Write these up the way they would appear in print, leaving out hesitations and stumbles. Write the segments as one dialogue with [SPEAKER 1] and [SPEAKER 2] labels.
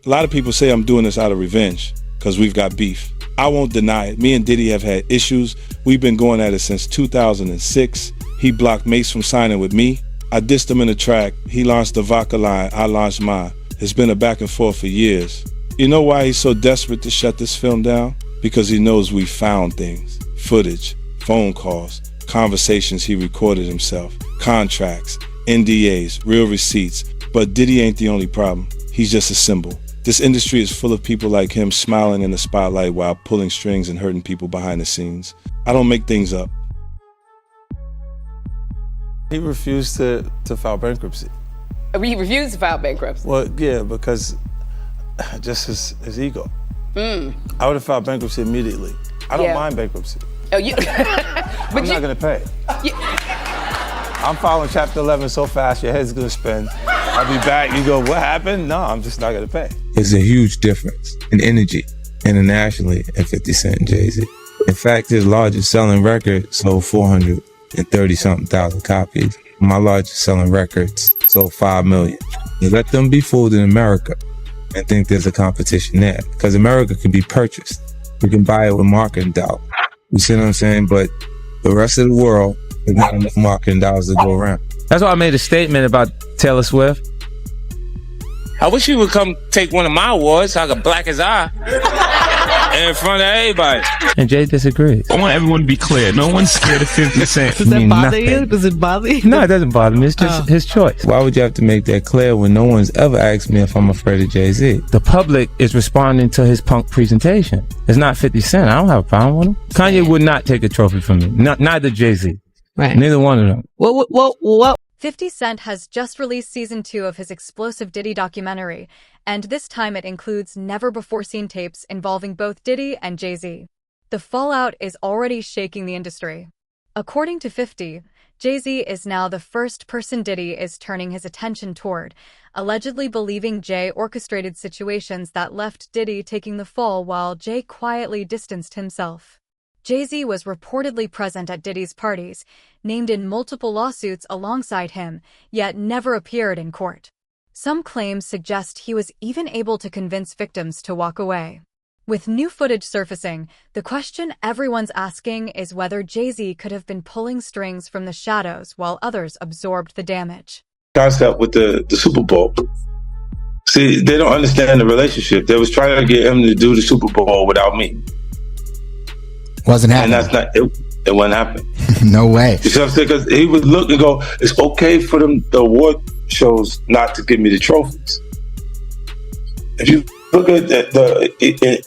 [SPEAKER 1] A lot of people say I'm doing this out of revenge, because we've got beef. I won't deny it. Me and Diddy have had issues. We've been going at it since 2006. He blocked Mace from signing with me. I dissed him in a track. He launched the vodka line. I launched mine. It's been a back and forth for years. You know why he's so desperate to shut this film down? Because he knows we found things. Footage, phone calls, conversations he recorded himself, contracts, NDAs, real receipts. But Diddy ain't the only problem. He's just a symbol. This industry is full of people like him smiling in the spotlight while pulling strings and hurting people behind the scenes. I don't make things up.
[SPEAKER 2] He refused to file bankruptcy.
[SPEAKER 3] He refused to file bankruptcy?
[SPEAKER 2] Well, yeah, because just his ego. I would have filed bankruptcy immediately. I don't mind bankruptcy.
[SPEAKER 3] Oh, you?
[SPEAKER 2] I'm not gonna pay. I'm filing Chapter 11 so fast, your head's gonna spin. I'll be back, you go, what happened? No, I'm just not gonna pay.
[SPEAKER 4] There's a huge difference in energy internationally in 50 Cent and Jay Z. In fact, his largest selling record sold 430-something thousand copies. My largest selling records sold 5 million. You let them be fooled in America and think there's a competition there. Because America can be purchased. You can buy it with marketing dollars. You see what I'm saying? But the rest of the world, there's not enough marketing dollars to go around.
[SPEAKER 5] That's why I made a statement about Taylor Swift. I wish you would come take one of my awards so I could black his eye in front of everybody. And Jay disagrees.
[SPEAKER 6] I want everyone to be clear. No one's scared of 50 Cent.
[SPEAKER 7] Does that bother you? Does it bother you?
[SPEAKER 5] No, it doesn't bother me. It's just his choice.
[SPEAKER 4] Why would you have to make that clear when no one's ever asked me if I'm afraid of Jay Z?
[SPEAKER 5] The public is responding to his punk presentation. It's not 50 Cent. I don't have a problem with him. Kanye would not take a trophy from me. Neither Jay Z.
[SPEAKER 7] Right.
[SPEAKER 5] Neither one of them.
[SPEAKER 7] Well.
[SPEAKER 8] 50 Cent has just released season 2 of his explosive Diddy documentary, and this time it includes never-before-seen tapes involving both Diddy and Jay Z. The fallout is already shaking the industry. According to 50, Jay Z is now the first person Diddy is turning his attention toward, allegedly believing Jay orchestrated situations that left Diddy taking the fall while Jay quietly distanced himself. Jay Z was reportedly present at Diddy's parties, named in multiple lawsuits alongside him, yet never appeared in court. Some claims suggest he was even able to convince victims to walk away. With new footage surfacing, the question everyone's asking is whether Jay Z could have been pulling strings from the shadows while others absorbed the damage.
[SPEAKER 1] Concept with the Super Bowl. See, they don't understand the relationship. They was trying to get him to do the Super Bowl without me.
[SPEAKER 9] Wasn't happening.
[SPEAKER 1] And that's not it. It wasn't happening.
[SPEAKER 9] No way.
[SPEAKER 1] You see what I'm saying? Because he would look and go, it's okay for them, the award shows, not to give me the trophies. If you look at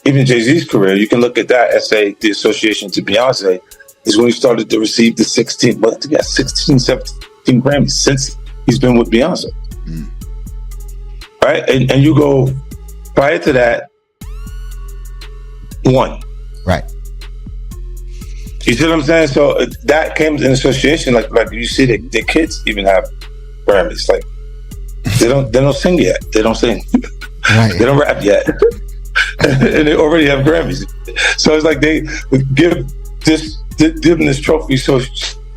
[SPEAKER 1] even Jay-Z's career, you can look at that and say the association to Beyonce is when he started to receive the 16 Grammys since he's been with Beyonce. Right? And you go, prior to that, 1.
[SPEAKER 9] Right.
[SPEAKER 1] You see what I'm saying? So that came in association, like you see the kids even have Grammys. Like they don't sing yet. They don't sing.
[SPEAKER 9] Right.
[SPEAKER 1] They don't rap yet. And they already have Grammys. So it's like they would give them this trophy so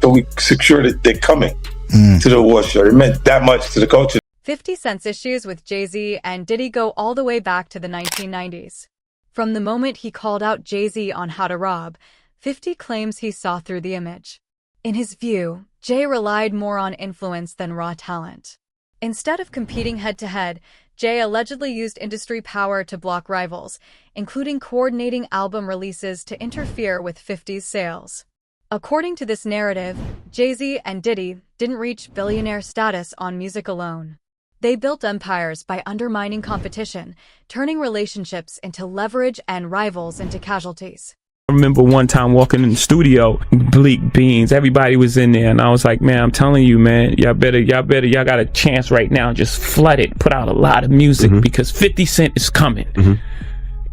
[SPEAKER 1] we secure that they're coming to the award show. It meant that much to the culture.
[SPEAKER 8] 50 Cent's issues with Jay Z and Diddy go all the way back to the 1990s. From the moment he called out Jay Z on How to Rob, 50 claims he saw through the image. In his view, Jay relied more on influence than raw talent. Instead of competing head-to-head, Jay allegedly used industry power to block rivals, including coordinating album releases to interfere with 50's sales. According to this narrative, Jay Z and Diddy didn't reach billionaire status on music alone. They built empires by undermining competition, turning relationships into leverage and rivals into casualties.
[SPEAKER 6] I remember one time walking in the studio, Bleak Beans, everybody was in there, and I was like, man, I'm telling you, man, y'all got a chance right now. Just flood it, put out a lot of music because 50 Cent is coming.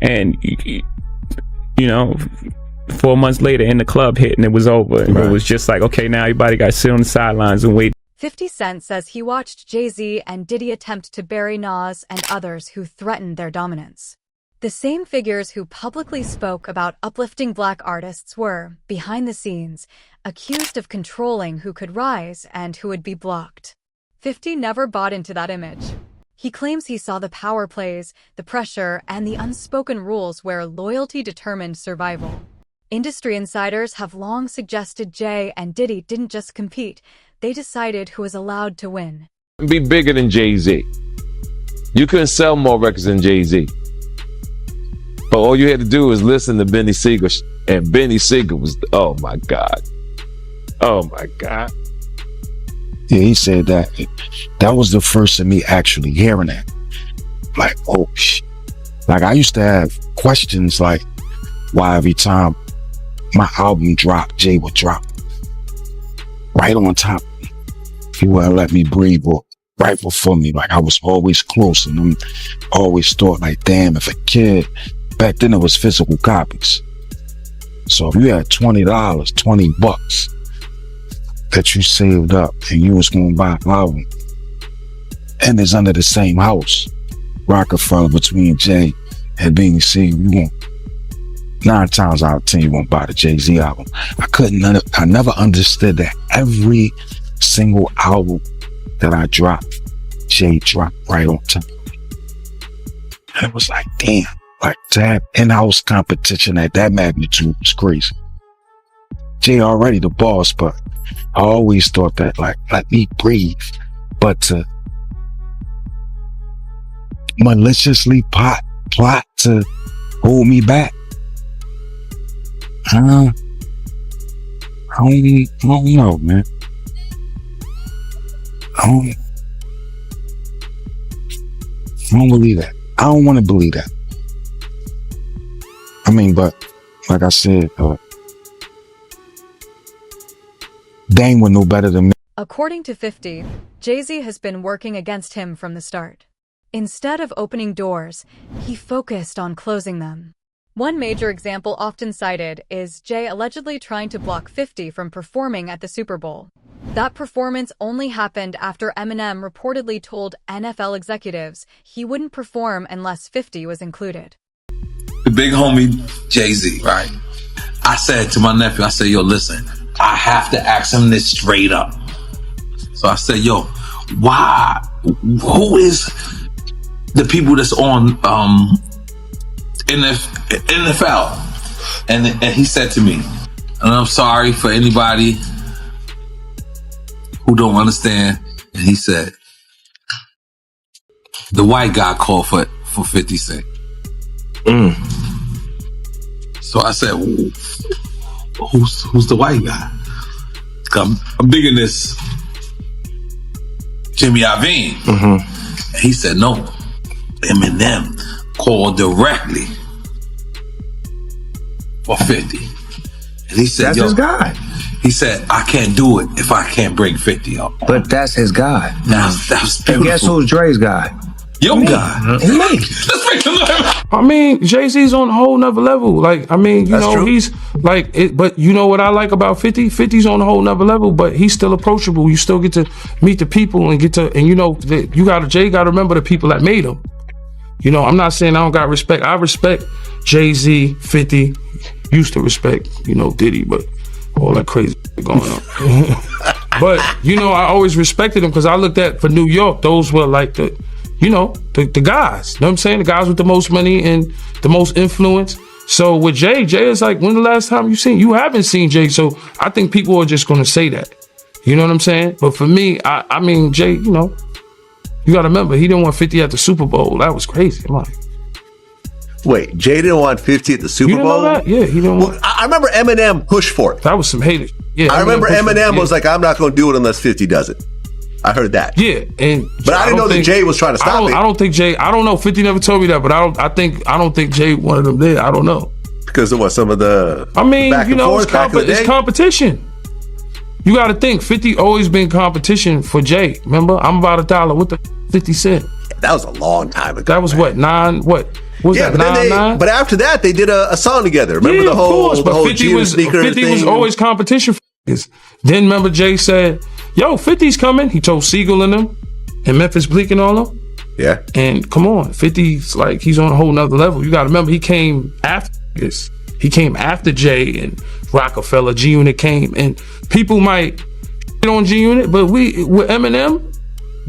[SPEAKER 6] And, you know, 4 months later, in the club hit and it was over. And it was just like, okay, now everybody got to sit on the sidelines and wait.
[SPEAKER 8] 50 Cent says he watched Jay Z and Diddy attempt to bury Nas and others who threatened their dominance. The same figures who publicly spoke about uplifting black artists were, behind the scenes, accused of controlling who could rise and who would be blocked. 50 never bought into that image. He claims he saw the power plays, the pressure, and the unspoken rules where loyalty determined survival. Industry insiders have long suggested Jay and Diddy didn't just compete, they decided who was allowed to win.
[SPEAKER 10] Be bigger than Jay Z. You couldn't sell more records than Jay Z. But all you had to do was listen to Benny Siegel, and Benny Siegel was, oh my God. Oh my God.
[SPEAKER 11] Yeah, he said that. That was the first of me actually hearing that. Like, oh shit. Like, I used to have questions like why every time my album dropped, Jay would drop right on top. He wouldn't let me breathe or right before me. Like, I was always close, and I always thought like, damn, if a kid, back then it was physical copies. So if you had $20, $20 that you saved up and you was going to buy an album, and it's under the same house, Rockefeller, between Jay and Beanie Siegel, you won't, 9 times out of 10 you won't buy the Jay Z album. I never understood that every single album that I dropped, Jay dropped right on time. And it was like, damn, like to have in-house competition at that magnitude was crazy. Jay already the boss, but I always thought that, like, let me breathe. But to maliciously plot to hold me back, I don't know, man. I don't believe that. I don't want to believe that. I mean, but like I said, Dame would know better than me.
[SPEAKER 8] According to 50, Jay-Z has been working against him from the start. Instead of opening doors, he focused on closing them. One major example often cited is Jay allegedly trying to block 50 from performing at the Super Bowl. That performance only happened after Eminem reportedly told NFL executives he wouldn't perform unless 50 was included.
[SPEAKER 12] The big homie Jay Z, right? I said to my nephew, I said, yo, listen, I have to ask him this straight up. So I said, yo, why? Who is the people that's on NFL? And he said to me, and I'm sorry for anybody who don't understand. And he said, the white guy called for 50 Cent. So I said, who's the white guy? I'm digging this Jimmy Iovine. Mm-hmm. And he said, no, Eminem called directly for 50. And he said,
[SPEAKER 13] that's his guy.
[SPEAKER 12] He said, I can't do it if I can't bring 50 up.
[SPEAKER 13] But that's his guy.
[SPEAKER 12] That's beautiful.
[SPEAKER 13] And guess who's Dre's guy?
[SPEAKER 12] Your guy.
[SPEAKER 13] Me.
[SPEAKER 12] Let's make him look.
[SPEAKER 6] I mean, Jay-Z's on a whole nother level. Like, I mean, you know, he's like, but you know what I like about 50? 50's on a whole nother level, but he's still approachable. You still get to meet the people and you know, Jay got to remember the people that made him. You know, I'm not saying I don't got respect. I respect Jay-Z, 50, used to respect, you know, Diddy, but all that crazy going on. But, you know, I always respected him because I looked at, for New York, those were like the guys. You know what I'm saying? The guys with the most money and the most influence. So with Jay is like, when the last time you haven't seen Jay, so I think people are just going to say that. You know what I'm saying? But for me, I mean, Jay, you know, you got to remember, he didn't want 50 at the Super Bowl. That was crazy. I'm like,
[SPEAKER 14] wait, Jay didn't want 50 at the Super Bowl?
[SPEAKER 6] Know that? Yeah, he didn't want.
[SPEAKER 14] I remember Eminem pushed for it.
[SPEAKER 6] That was some haters. Yeah,
[SPEAKER 14] I remember Eminem was like, I'm not going to do it unless 50 does it. I heard that.
[SPEAKER 6] Yeah,
[SPEAKER 14] but I didn't know that Jay was trying to stop it.
[SPEAKER 6] I don't think Jay. I don't know. 50 never told me that, but I don't think Jay wanted him there. I don't know.
[SPEAKER 14] Because of what, some of the.
[SPEAKER 6] I mean, you know, it's competition. You got to think. 50 always been competition for Jay. Remember, I'm about $1. What the 50 Cent?
[SPEAKER 14] That was a long time ago.
[SPEAKER 6] That was what, 9? What was that? 9?
[SPEAKER 14] But after that, they did a song together. Remember the whole,
[SPEAKER 6] of course, but 50 was always competition for niggas. Then remember Jay said, yo, 50's coming. He told Siegel and them and Memphis Bleak and all them.
[SPEAKER 14] Yeah.
[SPEAKER 6] And come on, 50's like, he's on a whole nother level. You got to remember, he came after this. He came after Jay and Rockefeller. G-Unit came, and people might shit on G-Unit, but with Eminem,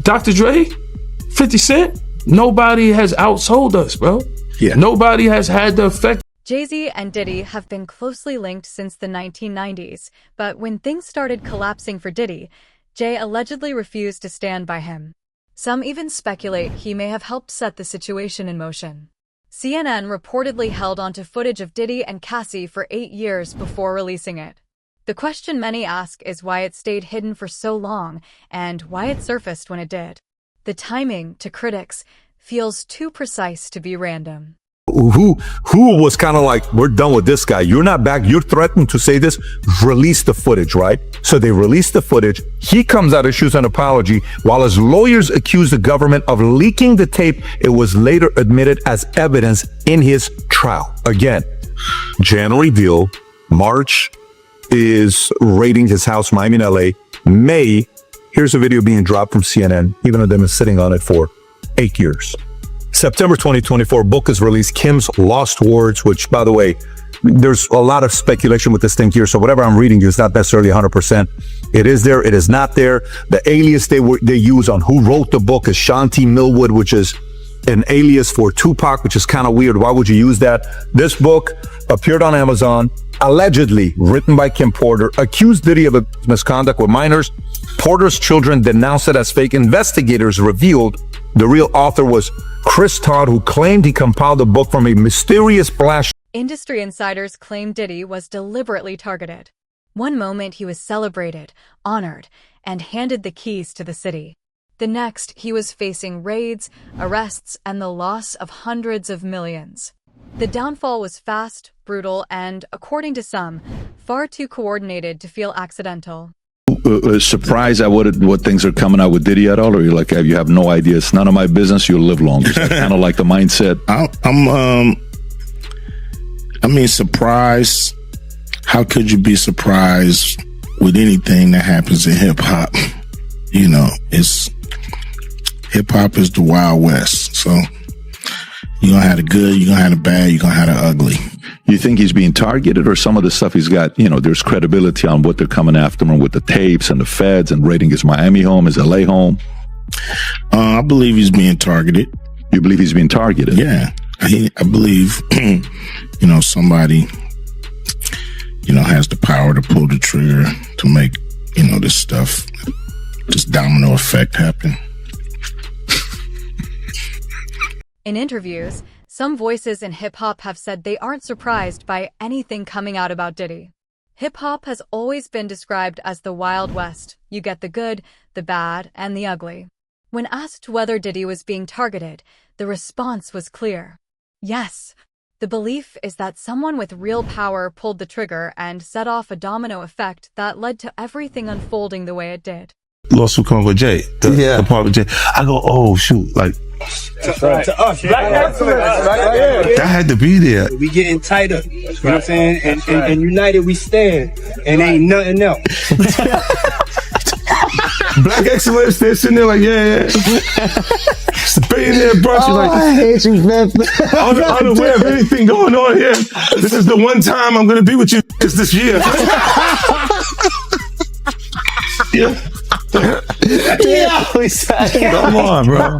[SPEAKER 6] Dr. Dre,
[SPEAKER 15] 50 Cent, nobody has outsold us, bro.
[SPEAKER 14] Yeah.
[SPEAKER 15] Nobody has had the effect.
[SPEAKER 8] Jay Z and Diddy have been closely linked since the 1990s, but when things started collapsing for Diddy, Jay allegedly refused to stand by him. Some even speculate he may have helped set the situation in motion. CNN reportedly held onto footage of Diddy and Cassie for 8 years before releasing it. The question many ask is why it stayed hidden for so long and why it surfaced when it did. The timing, to critics, feels too precise to be random.
[SPEAKER 16] Who was kind of like, we're done with this guy. You're not back. You're threatened to say this. Release the footage, right? So they released the footage. He comes out, issues an apology. While his lawyers accused the government of leaking the tape, it was later admitted as evidence in his trial. Again, January deal. March is raiding his house, Miami and LA. May, here's a video being dropped from CNN, even though they've been sitting on it for 8 years. September 2024, book is released, Kim's Lost Words, which, by the way, there's a lot of speculation with this thing here. So whatever I'm reading is not necessarily 100%. It is there. It is not there. The alias they use on who wrote the book is Shanti Millwood, which is an alias for Tupac, which is kind of weird. Why would you use that? This book appeared on Amazon, allegedly written by Kim Porter, accused Diddy of misconduct with minors. Porter's children denounced it as fake. Investigators revealed the real author was Chris Todd, who claimed he compiled the book from a mysterious flash.
[SPEAKER 8] Industry insiders claim Diddy was deliberately targeted. One moment he was celebrated, honored, and handed the keys to the city. The next, he was facing raids, arrests, and the loss of hundreds of millions. The downfall was fast, brutal, and, according to some, far too coordinated to feel accidental.
[SPEAKER 17] Surprised at what things are coming out with Diddy at all, or you're like, you have no idea, it's none of my business, you'll live longer? Kind of like the mindset.
[SPEAKER 18] Surprised. How could you be surprised with anything that happens in hip hop? You know, hip hop is the Wild West. So you're gonna have the good, you're gonna have the bad, you're gonna have the ugly.
[SPEAKER 17] You think he's being targeted, or some of the stuff he's got, there's credibility on what they're coming after him with the tapes and the feds and raiding his Miami home, his LA home?
[SPEAKER 18] I believe he's being targeted.
[SPEAKER 17] You believe he's being targeted?
[SPEAKER 18] Yeah. I believe, somebody, has the power to pull the trigger to make, this stuff, this domino effect happen.
[SPEAKER 8] In interviews, some voices in hip-hop have said they aren't surprised by anything coming out about Diddy. Hip-hop has always been described as the Wild West. You get the good, the bad, and the ugly. When asked whether Diddy was being targeted, the response was clear. Yes. The belief is that someone with real power pulled the trigger and set off a domino effect that led to everything unfolding the way it did.
[SPEAKER 18] Lawsuit coming with Jay. The part with Jay. I go, oh, shoot, like,
[SPEAKER 19] that's right. To us, Black excellence.
[SPEAKER 18] That had to be there.
[SPEAKER 19] We getting tighter. You know what I'm saying? And united we stand. And ain't nothing else.
[SPEAKER 18] Black excellence, they're sitting there like, yeah. It's a billionaire brunch.
[SPEAKER 9] Oh,
[SPEAKER 18] like,
[SPEAKER 9] I hate you, man.
[SPEAKER 18] Unaware of anything going on here. This is the one time I'm going to be with you this year. Yeah. Come on, bro.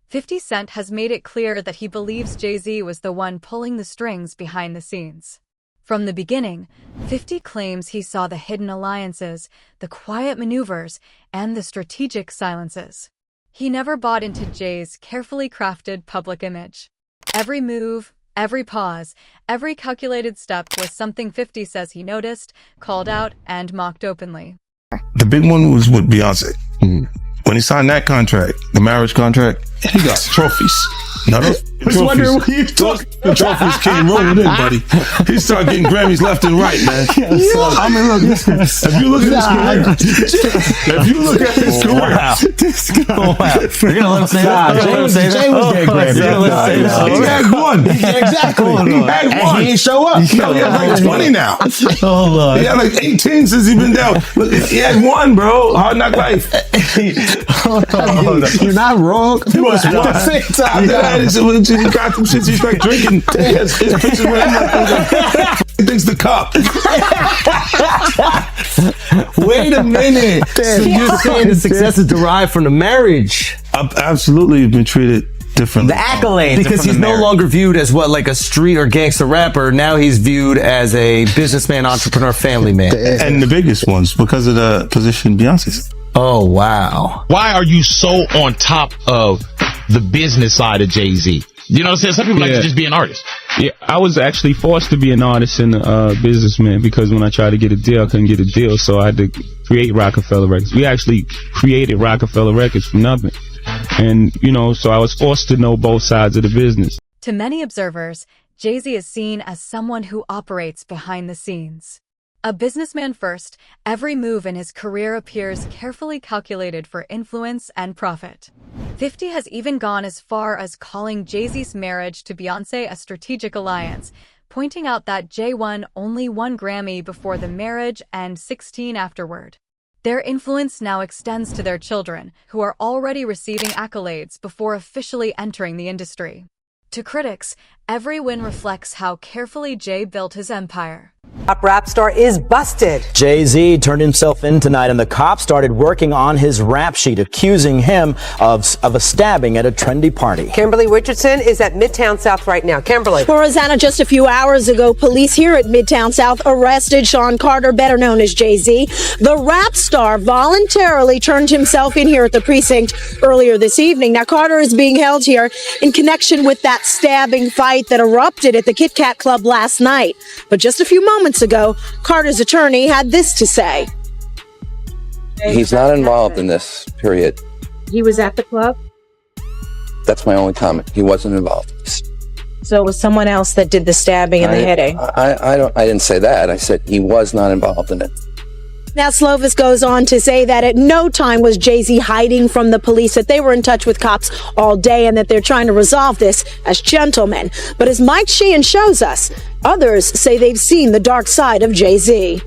[SPEAKER 8] 50 Cent has made it clear that he believes Jay Z was the one pulling the strings behind the scenes. From the beginning, 50 claims he saw the hidden alliances, the quiet maneuvers, and the strategic silences. He never bought into Jay's carefully crafted public image. Every move, every pause, every calculated step was something 50 says he noticed, called out, and mocked openly.
[SPEAKER 18] The big one was with Beyonce. When he signed that contract, the marriage contract, he got trophies. No, those trophies. The trophies came rolling in, buddy. He started getting Grammys left and right, man. I mean, look, if you look at his career,
[SPEAKER 9] You're gonna let him say that. Jay was getting Grammys.
[SPEAKER 18] He had one.
[SPEAKER 9] Exactly.
[SPEAKER 18] He had one.
[SPEAKER 9] And he ain't show up.
[SPEAKER 18] He had like 20 now.
[SPEAKER 9] Oh, Lord.
[SPEAKER 18] He had like 18 since he been down. Look, he had one, bro. Hard Knock Life.
[SPEAKER 9] You're not wrong.
[SPEAKER 18] He was one. At the same time. He got some shit. He's like drinking. His pictures were He thinks the cop.
[SPEAKER 9] Wait a minute. So you're saying the success is derived from the marriage?
[SPEAKER 18] I've absolutely been treated differently.
[SPEAKER 9] The accolades. Because he's no longer viewed as like a street or gangster rapper. Now he's viewed as a businessman, entrepreneur, family man.
[SPEAKER 18] And the biggest ones because of the position Beyonce's.
[SPEAKER 9] Oh, wow.
[SPEAKER 20] Why are you so on top of the business side of Jay Z? You know what I'm saying? Some people like to just be an artist.
[SPEAKER 6] Yeah, I was actually forced to be an artist and a businessman because when I tried to get a deal, I couldn't get a deal, so I had to create Rockefeller Records. We actually created Rockefeller Records from nothing. And, so I was forced to know both sides of the business.
[SPEAKER 8] To many observers, Jay Z is seen as someone who operates behind the scenes. A businessman first, every move in his career appears carefully calculated for influence and profit. 50 has even gone as far as calling Jay-Z's marriage to Beyonce a strategic alliance, pointing out that Jay won only 1 Grammy before the marriage and 16 afterward. Their influence now extends to their children, who are already receiving accolades before officially entering the industry. To critics, every win reflects how carefully Jay built his empire.
[SPEAKER 21] Top rap star is busted.
[SPEAKER 22] Jay Z turned himself in tonight, and the cops started working on his rap sheet, accusing him of a stabbing at a trendy party.
[SPEAKER 21] Kimberly Richardson is at Midtown South right now. Kimberly.
[SPEAKER 23] Well, Rosanna, just a few hours ago, police here at Midtown South arrested Sean Carter, better known as Jay Z. The rap star voluntarily turned himself in here at the precinct earlier this evening. Now, Carter is being held here in connection with that stabbing fight that erupted at the Kit Kat Club last night. But just a few moments ago, Carter's attorney had this to say.
[SPEAKER 24] He's not involved in this, period.
[SPEAKER 23] He was at the club?
[SPEAKER 24] That's my only comment. He wasn't involved in this.
[SPEAKER 23] So it was someone else that did the stabbing and the hitting?
[SPEAKER 24] I didn't say that. I said he was not involved in it.
[SPEAKER 23] Now, Slovis goes on to say that at no time was Jay-Z hiding from the police, that they were in touch with cops all day and that they're trying to resolve this as gentlemen. But as Mike Sheehan shows us, others say they've seen the dark side of Jay-Z.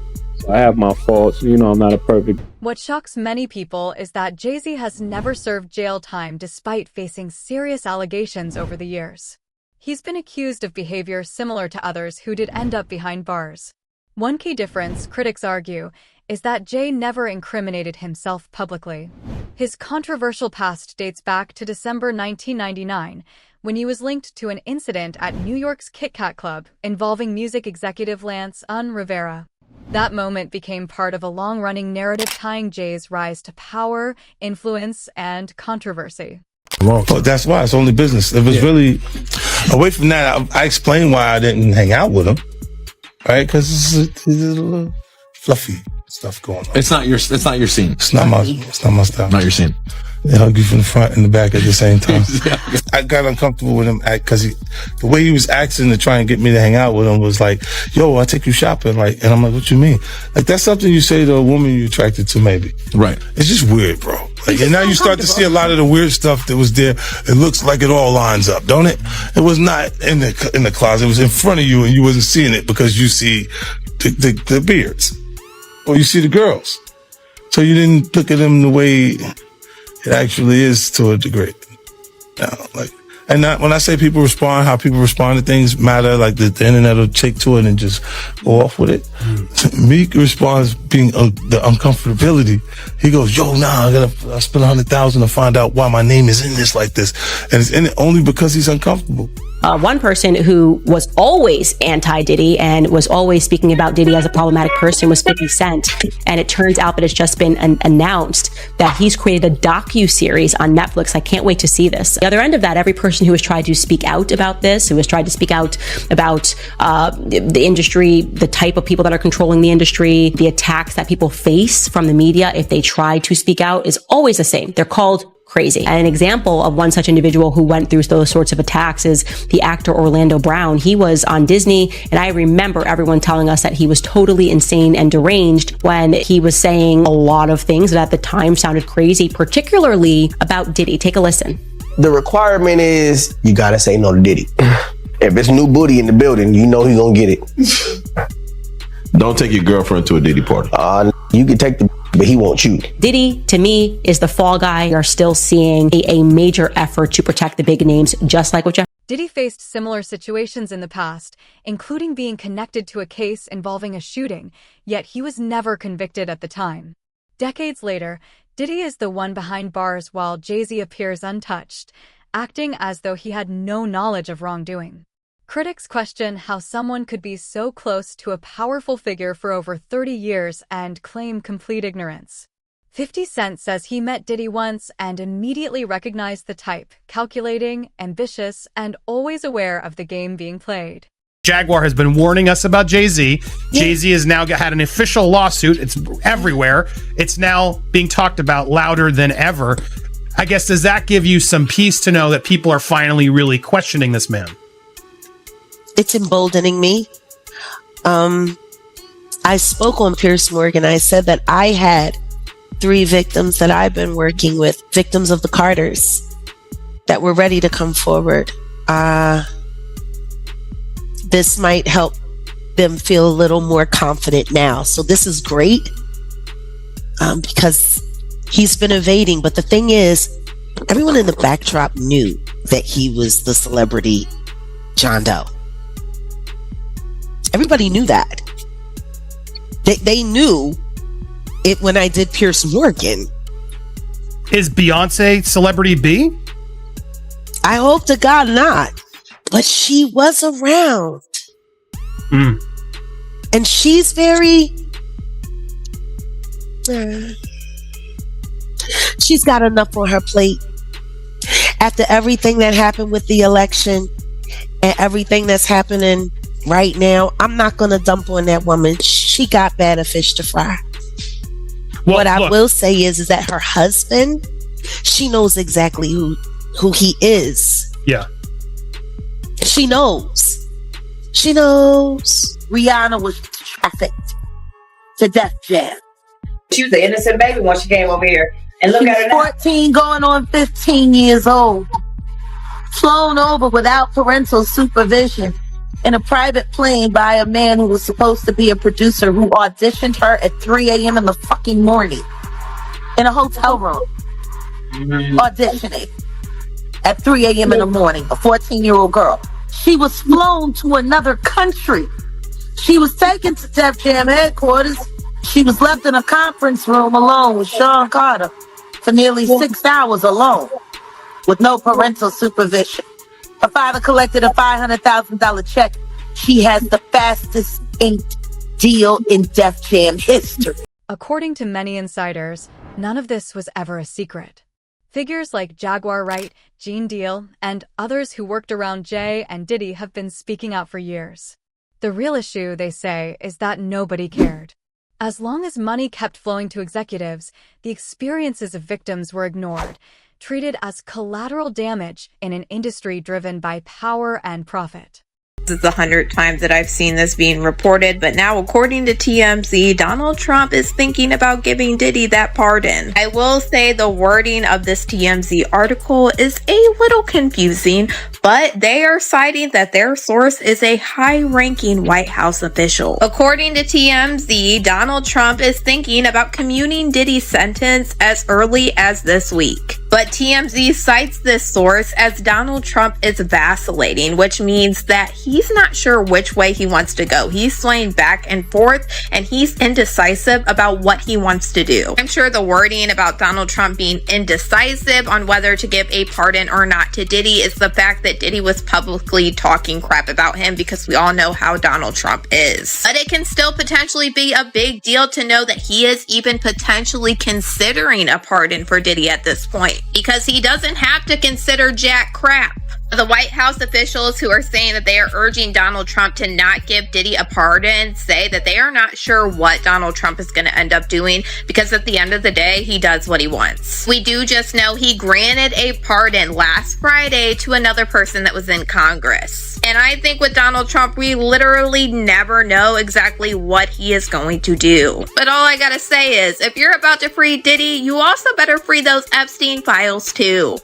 [SPEAKER 25] I have my faults. I'm not a perfect.
[SPEAKER 8] What shocks many people is that Jay-Z has never served jail time despite facing serious allegations over the years. He's been accused of behavior similar to others who did end up behind bars. One key difference, critics argue, is that Jay never incriminated himself publicly. His controversial past dates back to December 1999, when he was linked to an incident at New York's Kit Kat Club involving music executive Lance Rivera. That moment became part of a long-running narrative tying Jay's rise to power, influence, and controversy.
[SPEAKER 18] Well, that's why it's only business. It was really, away from that, I explained why I didn't hang out with him, right? Because it's a little fluffy stuff going on.
[SPEAKER 20] It's not your scene.
[SPEAKER 18] It's not my style.
[SPEAKER 20] Not your scene.
[SPEAKER 18] They hug you from the front and the back at the same time. I got uncomfortable with him because the way he was acting to try and get me to hang out with him was like, yo, I'll take you shopping. And I'm like, what you mean? That's something you say to a woman you're attracted to, maybe.
[SPEAKER 20] Right.
[SPEAKER 18] It's just weird, bro. And now you start to see a lot of the weird stuff that was there. It looks like it all lines up, don't it? It was not in the closet. It was in front of you and you wasn't seeing it because you see the beards. Or you see the girls. So you didn't look at them the way it actually is to a degree. When I say people respond, how people respond to things matter, like the internet will take to it and just go off with it. Meek responds being the uncomfortability. He goes, yo, I gotta spend $100,000 to find out why my name is in this like this. And it's in it only because he's uncomfortable.
[SPEAKER 26] One person who was always anti-Diddy and was always speaking about Diddy as a problematic person was 50 Cent. And it turns out that it's just been announced that he's created a docu-series on Netflix. I can't wait to see this. The other end of that, every person who has tried to speak out about this, who has tried to speak out about the industry, the type of people that are controlling the industry, the attacks that people face from the media if they try to speak out, is always the same. They're called crazy. And an example of one such individual who went through those sorts of attacks is the actor Orlando Brown. He was on Disney, and I remember everyone telling us that he was totally insane and deranged when he was saying a lot of things that at the time sounded crazy, particularly about Diddy. Take a listen.
[SPEAKER 27] The requirement is you gotta say no to Diddy. If it's new booty in the building, you know he's gonna get it.
[SPEAKER 20] Don't take your girlfriend to a Diddy party.
[SPEAKER 27] You can take but he won't you.
[SPEAKER 26] Diddy, to me, is the fall guy. We are still seeing a major effort to protect the big names, just like with Jeff.
[SPEAKER 8] Diddy faced similar situations in the past, including being connected to a case involving a shooting, yet he was never convicted at the time. Decades later, Diddy is the one behind bars while Jay Z appears untouched, acting as though he had no knowledge of wrongdoing. Critics question how someone could be so close to a powerful figure for over 30 years and claim complete ignorance. 50 Cent says he met Diddy once and immediately recognized the type, calculating, ambitious, and always aware of the game being played.
[SPEAKER 1] Jaguar has been warning us about Jay Z. Jay Z has now had an official lawsuit. It's everywhere. It's now being talked about louder than ever. I guess, does that give you some peace to know that people are finally really questioning this man?
[SPEAKER 2] It's emboldening me. I spoke on Piers Morgan. I said that I had 3 victims that I've been working with, victims of the Carters, that were ready to come forward. This might help them feel a little more confident now. So this is great because he's been evading. But the thing is, everyone in the backdrop knew that he was the celebrity John Doe. Everybody knew that. They knew it when I did Piers Morgan.
[SPEAKER 1] Is Beyonce celebrity B?
[SPEAKER 2] I hope to God not. But she was around. And she's very... she's got enough on her plate. After everything that happened with the election and everything that's happening right now, I'm not going to dump on that woman. She got better fish to fry.
[SPEAKER 1] Well,
[SPEAKER 2] what I will say is that her husband, she knows exactly who he is.
[SPEAKER 1] Yeah.
[SPEAKER 2] She knows. She knows. Rihanna was trafficked to Def Jam.
[SPEAKER 3] She was an innocent baby when she came over here. And look at her now.
[SPEAKER 2] 14 going on 15 years old. Flown over without parental supervision in a private plane by a man who was supposed to be a producer who auditioned her at 3 a.m. in the fucking morning in a hotel room. Auditioning at 3 a.m. in the morning, a 14-year-old girl. She was flown to another country. She was taken to Def Jam headquarters. She was left in a conference room alone with Sean Carter for nearly 6 hours alone with no parental supervision. Her father collected a $500,000 check. She has the fastest inked deal in Def Jam history.
[SPEAKER 8] According to many insiders, none of this was ever a secret. Figures like Jaguar Wright, Gene Deal, and others who worked around Jay and Diddy have been speaking out for years. The real issue, they say, is that nobody cared. As long as money kept flowing to executives, the experiences of victims were ignored, treated as collateral damage in an industry driven by power and profit.
[SPEAKER 4] This is the 100th time that I've seen this being reported, but now according to TMZ, Donald Trump is thinking about giving Diddy that pardon. I will say the wording of this TMZ article is a little confusing, but they are citing that their source is a high-ranking White House official. According to TMZ, Donald Trump is thinking about commuting Diddy's sentence as early as this week. But TMZ cites this source as Donald Trump is vacillating, which means that he's not sure which way he wants to go. He's swaying back and forth, and he's indecisive about what he wants to do. I'm sure the wording about Donald Trump being indecisive on whether to give a pardon or not to Diddy is the fact that Diddy was publicly talking crap about him, because we all know how Donald Trump is. But it can still potentially be a big deal to know that he is even potentially considering a pardon for Diddy at this point, because he doesn't have to consider jack crap. The White House officials who are saying that they are urging Donald Trump to not give Diddy a pardon say that they are not sure what Donald Trump is going to end up doing, because at the end of the day, he does what he wants. We do just know he granted a pardon last Friday to another person that was in Congress. And I think with Donald Trump, we literally never know exactly what he is going to do. But all I gotta say is, if you're about to free Diddy, you also better free those Epstein files too.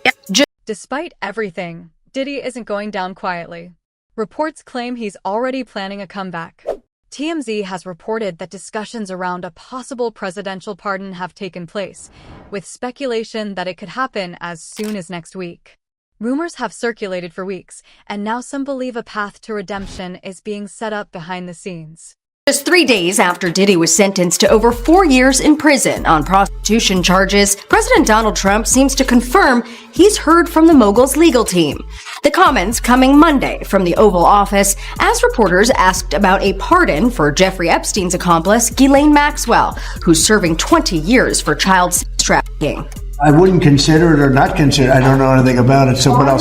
[SPEAKER 8] Despite everything, Diddy isn't going down quietly. Reports claim he's already planning a comeback. TMZ has reported that discussions around a possible presidential pardon have taken place, with speculation that it could happen as soon as next week. Rumors have circulated for weeks, and now some believe a path to redemption is being set up behind the scenes.
[SPEAKER 5] Just 3 days after Diddy was sentenced to over 4 years in prison on prostitution charges, President Donald Trump seems to confirm he's heard from the mogul's legal team. The comments coming Monday from the Oval Office as reporters asked about a pardon for Jeffrey Epstein's accomplice, Ghislaine Maxwell, who's serving 20 years for child sex trafficking.
[SPEAKER 7] I wouldn't consider it or not consider it. I don't know anything about it. So, but I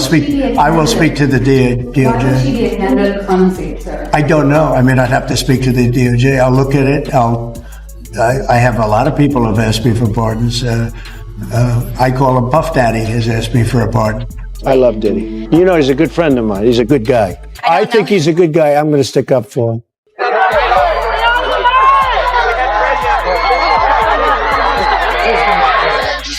[SPEAKER 7] will speak to the DOJ.
[SPEAKER 10] Why would she be offended at clemency, sir?
[SPEAKER 7] I don't know. I mean, I'd have to speak to the DOJ. I'll look at it. I have a lot of people have asked me for pardons. I call him Puff Daddy has asked me for a pardon.
[SPEAKER 19] I love Diddy. You know, he's a good friend of mine. He's a good guy. I think he's a good guy. I'm going to stick up for him.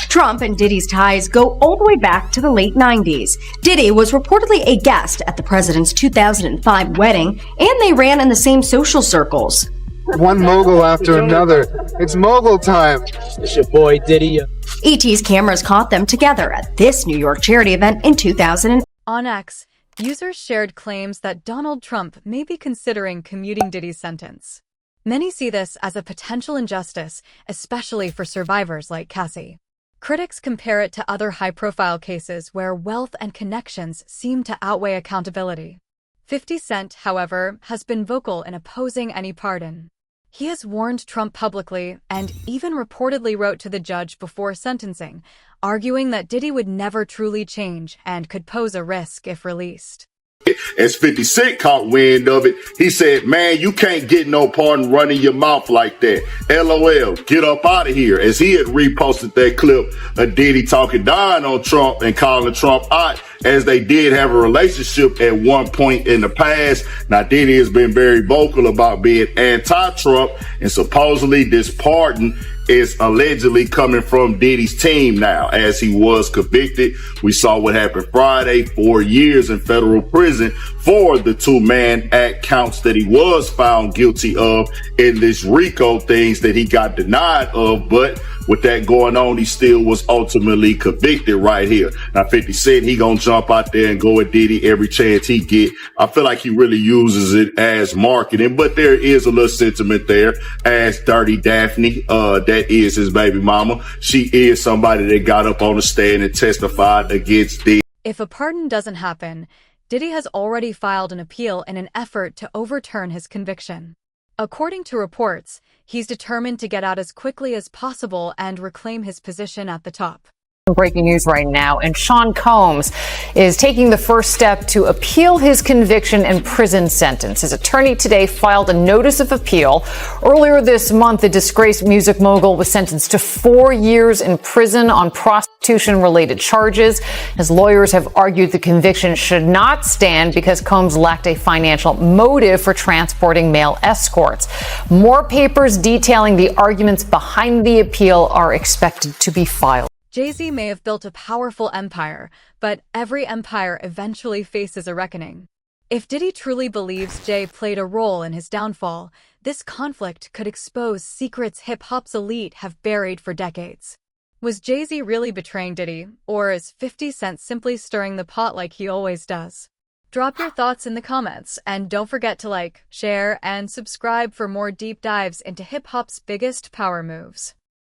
[SPEAKER 5] Trump and Diddy's ties go all the way back to the late 90s. Diddy was reportedly a guest at the president's 2005 wedding, and they ran in the same social circles.
[SPEAKER 11] One mogul after another. It's mogul time.
[SPEAKER 19] It's your boy Diddy.
[SPEAKER 5] ET's cameras caught them together at this New York charity event in 2000.
[SPEAKER 8] On X, users shared claims that Donald Trump may be considering commuting Diddy's sentence. Many see this as a potential injustice, especially for survivors like Cassie. Critics compare it to other high-profile cases where wealth and connections seem to outweigh accountability. 50 Cent, however, has been vocal in opposing any pardon. He has warned Trump publicly and even reportedly wrote to the judge before sentencing, arguing that Diddy would never truly change and could pose a risk if released.
[SPEAKER 12] As 50 Cent caught wind of it, he said, man, you can't get no pardon running your mouth like that. LOL, get up out of here. As he had reposted that clip of Diddy talking down on Trump and calling Trump out, as they did have a relationship at one point in the past. Now, Diddy has been very vocal about being anti-Trump, and supposedly this pardon is allegedly coming from Diddy's team now, as he was convicted. We saw what happened Friday, 4 years in federal prison for the two-man act counts that he was found guilty of in this RICO things that he got denied of. But with that going on, he still was ultimately convicted right here. Now, 50 Cent, he gonna jump out there and go at Diddy every chance he get. I feel like he really uses it as marketing, but there is a little sentiment there as Dirty Daphne, that is his baby mama. She is somebody that got up on the stand and testified against Diddy.
[SPEAKER 8] If a pardon doesn't happen, Diddy has already filed an appeal in an effort to overturn his conviction. According to reports, he's determined to get out as quickly as possible and reclaim his position at the top.
[SPEAKER 13] Breaking news right now, and Sean Combs is taking the first step to appeal his conviction and prison sentence. His attorney today filed a notice of appeal. Earlier this month, the disgraced music mogul was sentenced to 4 years in prison on prostitution-related charges. His lawyers have argued the conviction should not stand because Combs lacked a financial motive for transporting male escorts. More papers detailing the arguments behind the appeal are expected to be filed.
[SPEAKER 8] Jay Z may have built a powerful empire, but every empire eventually faces a reckoning. If Diddy truly believes Jay played a role in his downfall, this conflict could expose secrets hip-hop's elite have buried for decades. Was Jay Z really betraying Diddy, or is 50 Cent simply stirring the pot like he always does? Drop your thoughts in the comments, and don't forget to like, share, and subscribe for more deep dives into hip-hop's biggest power moves.